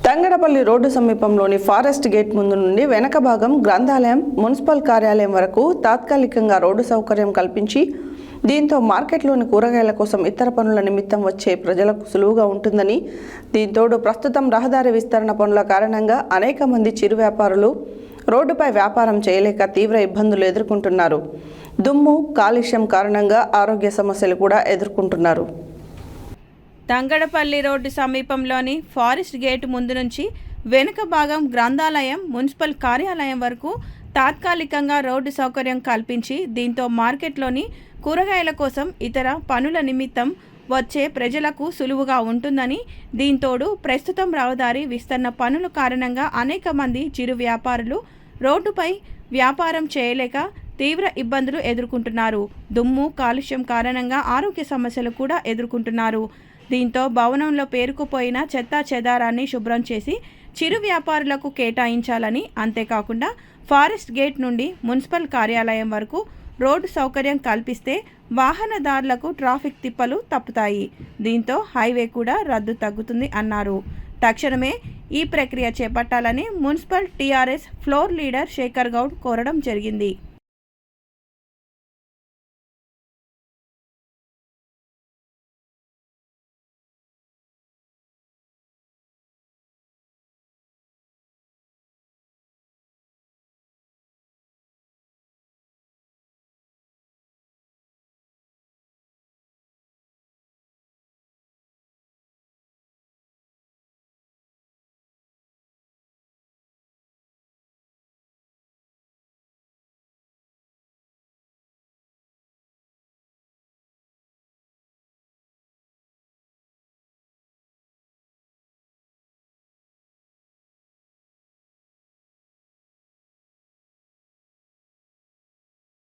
Tangadapalli road సమీపంలోని forest gate ముందు నుండి వెనక భాగం గ్రంథాలయం, మున్సిపల్ కార్యాలయం వరకు తాత్కాలికంగా రోడ్డు సౌకర్యం కల్పించి దీంతో మార్కెట్లోని కూరగాయల కోసం ఇతర పనుల నిమిత్తం వచ్చే ప్రజలకు సులువుగా ఉంటుందని, దీంతోడు ప్రస్తుతం రహదారి విస్తరణ పనుల కారణంగా అనేక మంది చిరు వ్యాపారులు రోడ్డుపై వ్యాపారం చేయలేక తీవ్ర ఇబ్బందులు ఎదుర్కొంటున్నారు. దుమ్ము, కాలుష్యం కారణంగా ఆరోగ్య సమస్యలు కూడా ఎదుర్కొంటున్నారు. తంగడపల్లి రోడ్డు సమీపంలోని ఫారెస్ట్ గేట్ ముందు నుంచి వెనుక భాగం గ్రంథాలయం, మున్సిపల్ కార్యాలయం వరకు తాత్కాలికంగా రోడ్డు సౌకర్యం కల్పించి దీంతో మార్కెట్లోని కూరగాయల కోసం ఇతర పనుల నిమిత్తం వచ్చే ప్రజలకు సులువుగా ఉంటుందని, దీంతోడు ప్రస్తుతం రహదారి విస్తరణ పనుల కారణంగా అనేక మంది చిరు వ్యాపారులు రోడ్డుపై వ్యాపారం చేయలేక తీవ్ర ఇబ్బందులు ఎదుర్కొంటున్నారు. దుమ్ము, కాలుష్యం కారణంగా ఆరోగ్య సమస్యలు కూడా ఎదుర్కొంటున్నారు. దీంతో భవనంలో పేరుకుపోయిన చెత్తా చెదారాన్ని శుభ్రం చేసి చిరు వ్యాపారులకు కేటాయించాలని, అంతేకాకుండా ఫారెస్ట్ గేట్ నుండి మున్సిపల్ కార్యాలయం వరకు రోడ్డు సౌకర్యం కల్పిస్తే వాహనదారులకు ట్రాఫిక్ తిప్పలు తప్పుతాయి. దీంతో హైవే కూడా రద్దు తగ్గుతుంది అన్నారు. తక్షణమే ఈ ప్రక్రియ చేపట్టాలని municipal TRS floor leader Shekhar Goud కోరడం జరిగింది.